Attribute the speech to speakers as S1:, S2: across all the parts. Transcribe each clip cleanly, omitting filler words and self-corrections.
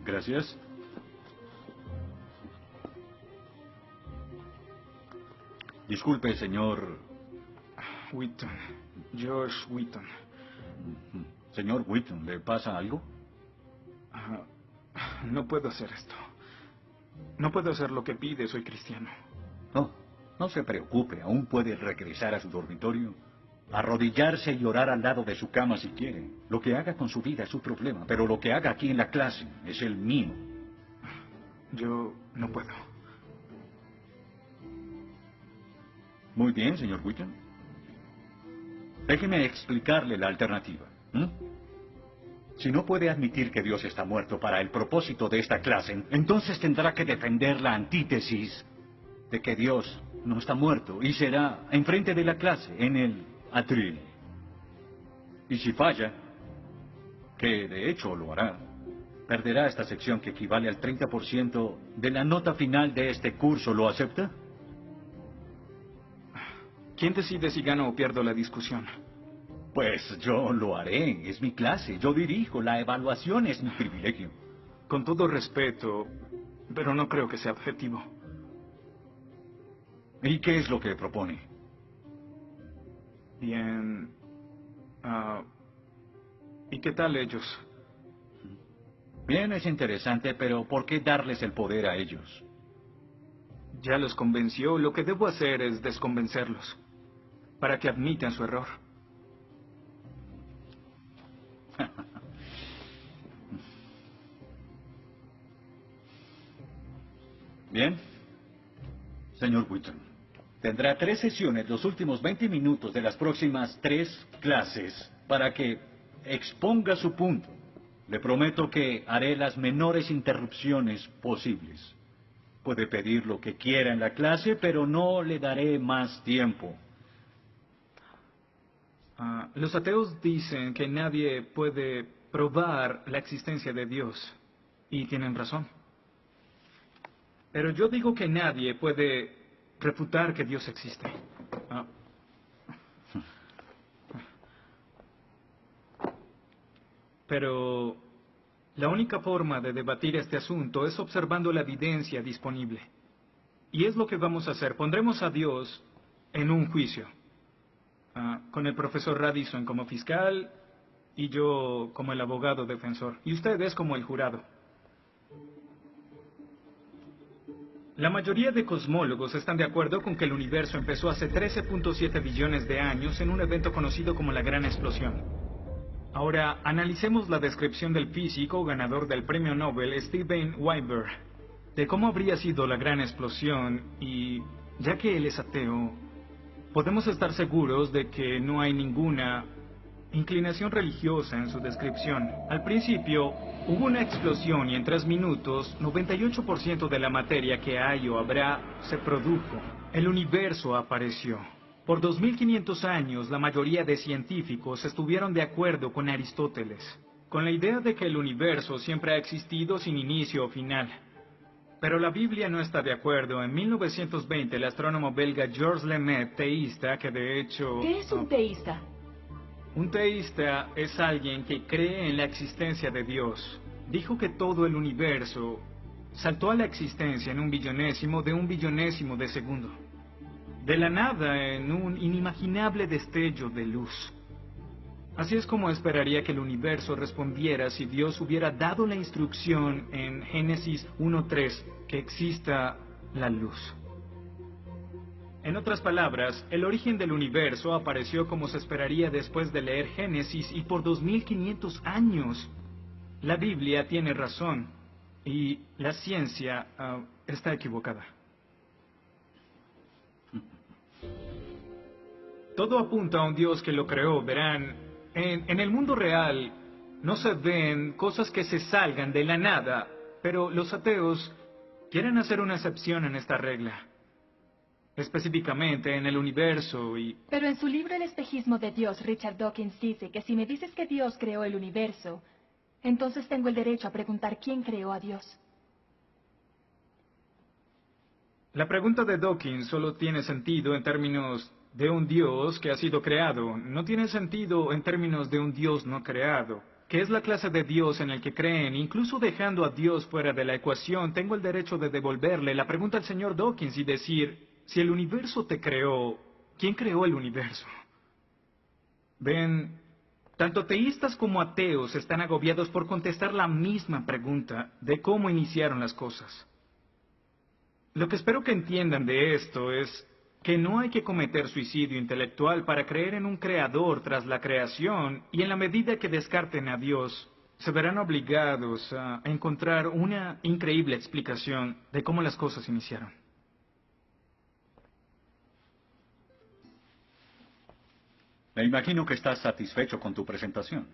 S1: Gracias. Disculpe, señor...
S2: Wheaton. George Wheaton.
S1: Señor Wheaton, ¿le pasa algo?
S2: No puedo hacer esto. No puedo hacer lo que pide, soy cristiano.
S1: No, no se preocupe, aún puede regresar a su dormitorio, arrodillarse y orar al lado de su cama si quiere. Lo que haga con su vida es su problema, pero lo que haga aquí en la clase es el mío.
S2: Yo no puedo.
S1: Muy bien, señor Wheaton. Déjeme explicarle la alternativa. Si no puede admitir que Dios está muerto para el propósito de esta clase, entonces tendrá que defender la antítesis de que Dios no está muerto y será enfrente de la clase, en el atril. Y si falla, que de hecho lo hará, perderá esta sección que equivale al 30% de la nota final de este curso. ¿Lo acepta?
S2: ¿Quién decide si gano o pierdo la discusión?
S1: Pues yo lo haré, es mi clase, yo dirijo, la evaluación es mi privilegio.
S2: Con todo respeto, pero no creo que sea objetivo.
S1: ¿Y qué es lo que propone?
S2: Bien. ¿Y qué tal ellos?
S1: Bien, es interesante, pero ¿por qué darles el poder a ellos?
S2: Ya los convenció, lo que debo hacer es desconvencerlos, para que admitan su error.
S1: Bien. Señor Wheaton, tendrá 3 sesiones los últimos 20 minutos de las próximas 3 clases para que exponga su punto. Le prometo que haré las menores interrupciones posibles. Puede pedir lo que quiera en la clase, pero no le daré más tiempo.
S2: Los ateos dicen que nadie puede probar la existencia de Dios, y tienen razón. Pero yo digo que nadie puede refutar que Dios existe. Pero la única forma de debatir este asunto es observando la evidencia disponible. Y es lo que vamos a hacer. Pondremos a Dios en un juicio, con el profesor Radisson como fiscal y yo como el abogado defensor, y ustedes como el jurado. La mayoría de cosmólogos están de acuerdo con que el universo empezó hace 13.7 billones de años en un evento conocido como la Gran Explosión. Ahora, analicemos la descripción del físico ganador del premio Nobel Steven Weinberg de cómo habría sido la Gran Explosión y, ya que él es ateo, podemos estar seguros de que no hay ninguna inclinación religiosa en su descripción. Al principio, hubo una explosión y en 3 minutos, 98% de la materia que hay o habrá se produjo. El universo apareció. Por 2500 años, la mayoría de científicos estuvieron de acuerdo con Aristóteles, con la idea de que el universo siempre ha existido sin inicio o final. Pero la Biblia no está de acuerdo. En 1920, el astrónomo belga Georges Lemaitre, teísta, que de hecho...
S3: ¿Qué es un teísta?
S2: Un teísta es alguien que cree en la existencia de Dios. Dijo que todo el universo saltó a la existencia en un billonésimo de segundo. De la nada, en un inimaginable destello de luz. Así es como esperaría que el universo respondiera si Dios hubiera dado la instrucción en Génesis 1:3 que exista la luz. En otras palabras, el origen del universo apareció como se esperaría después de leer Génesis y por 2500 años. La Biblia tiene razón y la ciencia está equivocada. Todo apunta a un Dios que lo creó, verán. En el mundo real no se ven cosas que se salgan de la nada, pero los ateos quieren hacer una excepción en esta regla. Específicamente en el universo y...
S3: Pero en su libro El espejismo de Dios, Richard Dawkins dice que si me dices que Dios creó el universo, entonces tengo el derecho a preguntar quién creó a Dios.
S2: La pregunta de Dawkins solo tiene sentido en términos de un Dios que ha sido creado. No tiene sentido en términos de un Dios no creado. que es la clase de Dios en el que creen, incluso dejando a Dios fuera de la ecuación, tengo el derecho de devolverle la pregunta al señor Dawkins y decir, si el universo te creó, ¿quién creó el universo? Ven, tanto teístas como ateos están agobiados por contestar la misma pregunta de cómo iniciaron las cosas. Lo que espero que entiendan de esto es que no hay que cometer suicidio intelectual para creer en un creador tras la creación, y en la medida que descarten a Dios, se verán obligados a encontrar una increíble explicación de cómo las cosas iniciaron.
S1: Me imagino que estás satisfecho con tu presentación.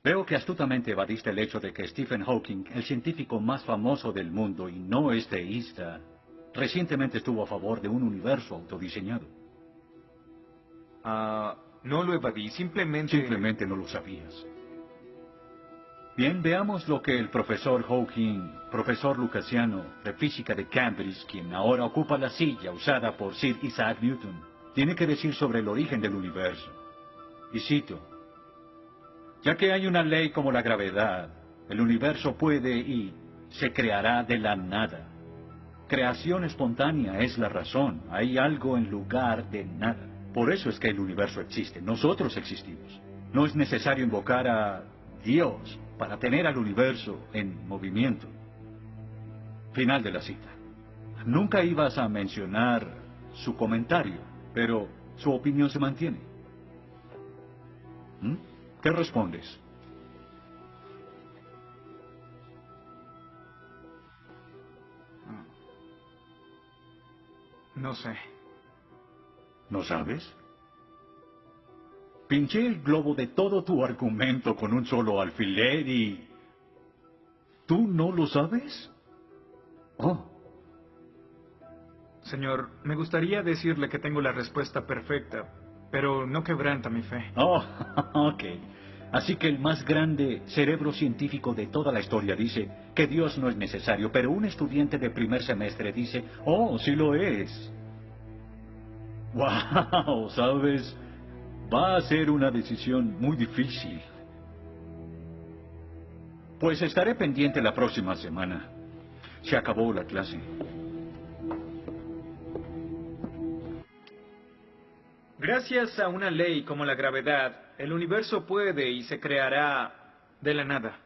S1: Veo que astutamente evadiste el hecho de que Stephen Hawking, el científico más famoso del mundo y no es teísta, recientemente estuvo a favor de un universo autodiseñado.
S2: No lo evadí, simplemente...
S1: Simplemente no lo sabías. Bien, veamos lo que el profesor Hawking, profesor lucasiano de física de Cambridge, quien ahora ocupa la silla usada por Sir Isaac Newton, tiene que decir sobre el origen del universo. Y cito: ya que hay una ley como la gravedad, el universo puede y se creará de la nada. Creación espontánea es la razón. Hay algo en lugar de nada. Por eso es que el universo existe. Nosotros existimos. No es necesario invocar a Dios para tener al universo en movimiento. Final de la cita. Nunca ibas a mencionar su comentario, pero su opinión se mantiene. ¿Qué respondes?
S2: No sé.
S1: ¿No sabes? Pinché el globo de todo tu argumento con un solo alfiler y... ¿tú no lo sabes? Oh.
S2: Señor, me gustaría decirle que tengo la respuesta perfecta, pero no quebranta mi fe.
S1: Oh, ok. Así que el más grande cerebro científico de toda la historia dice que Dios no es necesario, pero un estudiante de primer semestre dice, oh, sí lo es. Wow, ¿sabes? Va a ser una decisión muy difícil. Pues estaré pendiente la próxima semana. Se acabó la clase.
S2: Gracias a una ley como la gravedad, el universo puede y se creará de la nada.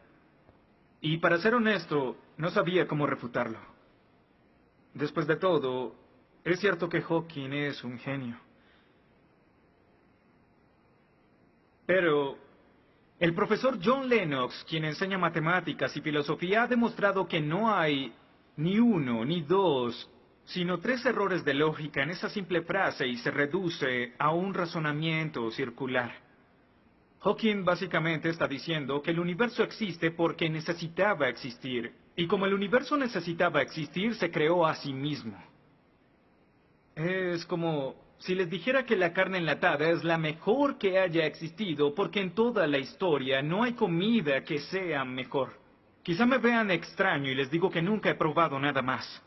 S2: Y para ser honesto, no sabía cómo refutarlo. Después de todo, es cierto que Hawking es un genio. Pero el profesor John Lennox, quien enseña matemáticas y filosofía, ha demostrado que no hay ni uno ni dos, sino 3 errores de lógica en esa simple frase y se reduce a un razonamiento circular. Hawking básicamente está diciendo que el universo existe porque necesitaba existir, y como el universo necesitaba existir, se creó a sí mismo. Es como si les dijera que la carne enlatada es la mejor que haya existido, porque en toda la historia no hay comida que sea mejor. Quizá me vean extraño y les digo que nunca he probado nada más.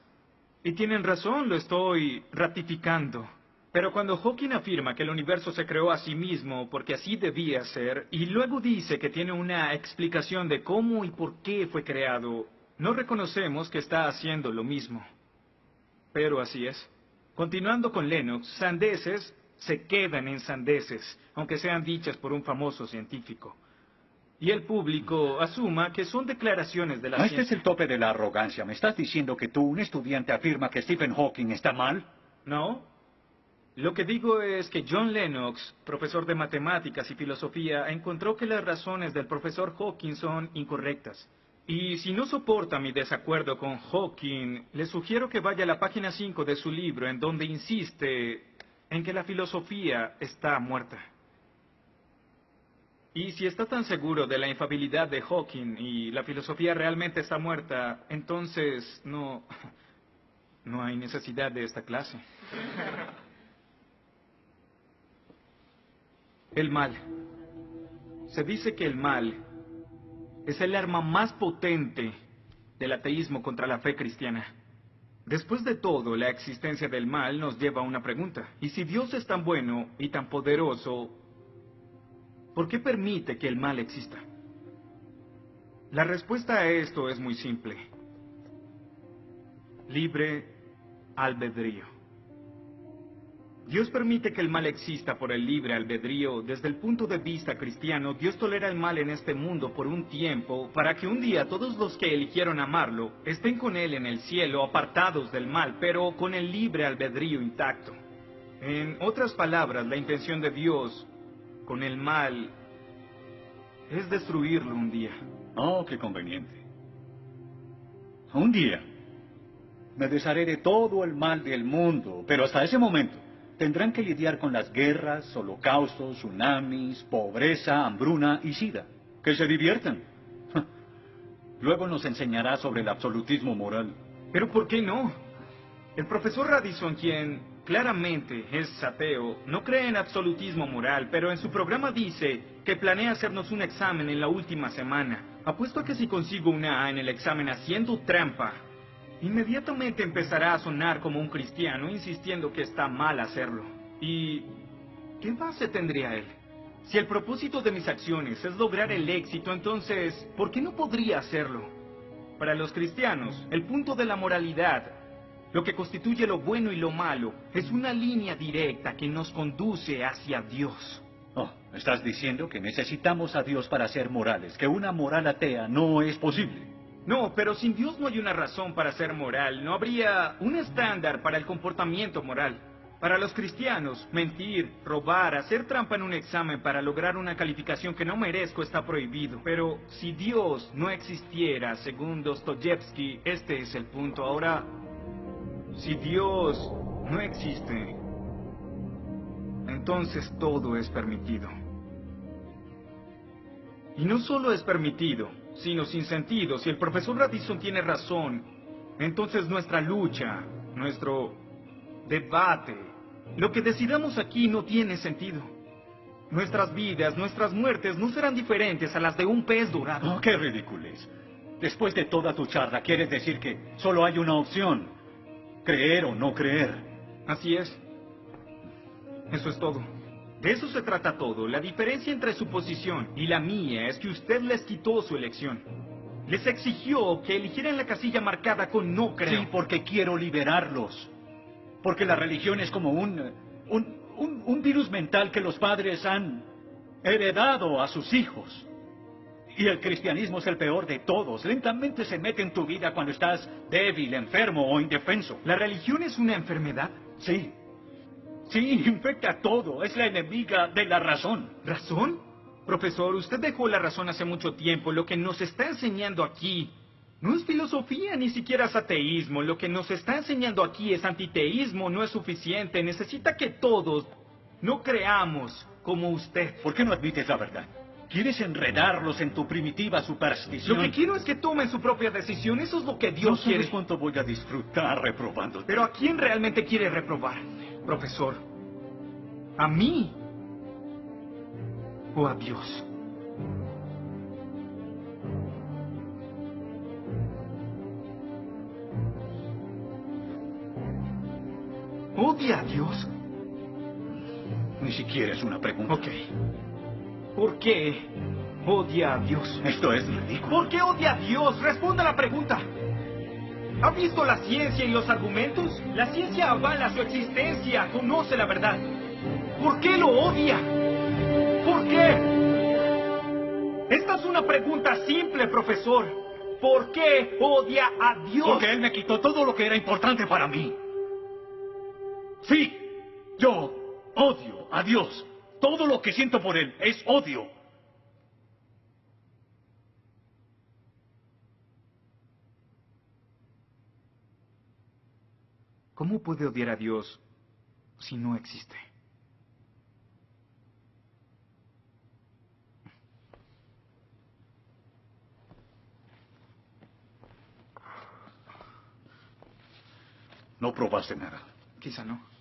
S2: Y tienen razón, lo estoy ratificando. Pero cuando Hawking afirma que el universo se creó a sí mismo porque así debía ser, y luego dice que tiene una explicación de cómo y por qué fue creado, no reconocemos que está haciendo lo mismo. Pero así es. Continuando con Lennox, sandeces se quedan en sandeces, aunque sean dichas por un famoso científico. Y el público asuma que son declaraciones de la ciencia.
S1: Este es el tope de la arrogancia. ¿Me estás diciendo que tú, un estudiante, afirma que Stephen Hawking está mal?
S2: No. Lo que digo es que John Lennox, profesor de matemáticas y filosofía, encontró que las razones del profesor Hawking son incorrectas. Y si no soporta mi desacuerdo con Hawking, le sugiero que vaya a la página 5 de su libro, en donde insiste en que la filosofía está muerta. Y si está tan seguro de la infalibilidad de Hawking y la filosofía realmente está muerta, entonces no hay necesidad de esta clase. El mal. Se dice que el mal es el arma más potente del ateísmo contra la fe cristiana. Después de todo, la existencia del mal nos lleva a una pregunta. ¿Y si Dios es tan bueno y tan poderoso, ¿por qué permite que el mal exista? La respuesta a esto es muy simple. Libre albedrío. Dios permite que el mal exista por el libre albedrío. Desde el punto de vista cristiano, Dios tolera el mal en este mundo por un tiempo, para que un día todos los que eligieron amarlo estén con Él en el cielo, apartados del mal, pero con el libre albedrío intacto. En otras palabras, la intención de Dios con el mal es destruirlo un día.
S1: Oh, qué conveniente. Un día me desharé de todo el mal del mundo, pero hasta ese momento tendrán que lidiar con las guerras, holocaustos, tsunamis, pobreza, hambruna y sida. Que se diviertan. Luego nos enseñará sobre el absolutismo moral.
S2: ¿Pero por qué no? El profesor Radisson, quien claramente es ateo, no cree en absolutismo moral, pero en su programa dice que planea hacernos un examen en la última semana. Apuesto a que si consigo una A en el examen haciendo trampa, inmediatamente empezará a sonar como un cristiano, insistiendo que está mal hacerlo. ¿Y qué base tendría él? Si el propósito de mis acciones es lograr el éxito, entonces, ¿por qué no podría hacerlo? Para los cristianos, el punto de la moralidad, lo que constituye lo bueno y lo malo, es una línea directa que nos conduce hacia Dios.
S1: Oh, estás diciendo que necesitamos a Dios para ser morales, que una moral atea no es posible.
S2: No, pero sin Dios no hay una razón para ser moral, no habría un estándar para el comportamiento moral. Para los cristianos, mentir, robar, hacer trampa en un examen para lograr una calificación que no merezco está prohibido. Pero si Dios no existiera, según Dostoyevsky, este es el punto. Ahora, si Dios no existe, entonces todo es permitido. Y no solo es permitido, sino sin sentido. Si el profesor Radisson tiene razón, entonces nuestra lucha, nuestro debate, lo que decidamos aquí no tiene sentido. Nuestras vidas, nuestras muertes no serán diferentes a las de un pez dorado.
S1: Oh, qué ridiculez. Después de toda tu charla, ¿quieres decir que solo hay una opción? Creer o no creer.
S2: Así es. Eso es todo. De eso se trata todo. La diferencia entre su posición y la mía es que usted les quitó su elección. Les exigió que eligieran la casilla marcada con no creo.
S1: Sí, porque quiero liberarlos. Porque la religión es como un virus mental que los padres han heredado a sus hijos. Y el cristianismo es el peor de todos. Lentamente se mete en tu vida cuando estás débil, enfermo o indefenso.
S2: ¿La religión es una enfermedad?
S1: Sí. Sí, infecta todo. Es la enemiga de la razón.
S2: ¿Razón? Profesor, usted dejó la razón hace mucho tiempo. Lo que nos está enseñando aquí no es filosofía, ni siquiera es ateísmo. Lo que nos está enseñando aquí es antiteísmo. No es suficiente. Necesita que todos no creamos como usted.
S1: ¿Por qué no admites la verdad? ¿Quieres enredarlos en tu primitiva superstición?
S2: Lo que quiero es que tomen su propia decisión. Eso es lo que Dios
S1: no
S2: quiere.
S1: sabes cuánto voy a disfrutar reprobándote.
S2: Pero ¿a quién realmente quiere reprobar, profesor? ¿A mí o a Dios? ¿Odia a Dios?
S1: Ni siquiera es una pregunta.
S2: Ok. ¿Por qué odia a Dios?
S1: Esto es ridículo.
S2: ¿Por qué odia a Dios? Responda la pregunta. ¿Ha visto la ciencia y los argumentos? La ciencia avala su existencia, conoce la verdad. ¿Por qué lo odia? ¿Por qué? Esta es una pregunta simple, profesor. ¿Por qué odia a Dios?
S1: Porque Él me quitó todo lo que era importante para mí. Sí, yo odio a Dios. Todo lo que siento por Él es odio.
S2: ¿Cómo puede odiar a Dios si no existe?
S1: No probaste nada.
S2: Quizá no.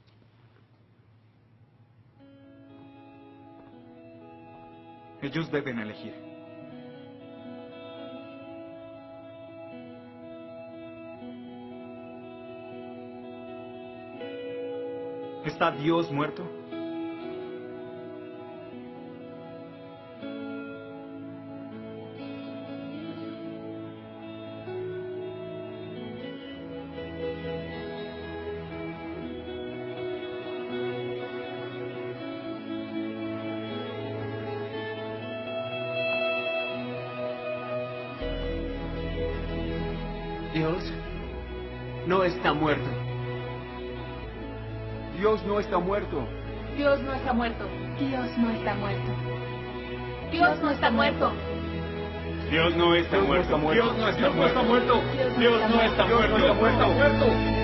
S2: Ellos deben elegir. ¿Está Dios muerto?
S4: Dios no está muerto.
S5: Dios no está muerto.
S3: Dios no está muerto. Dios no está muerto. Dios no está muerto.
S5: Dios no está muerto.
S1: Dios no está muerto. Dios no está muerto.
S5: Dios no está muerto.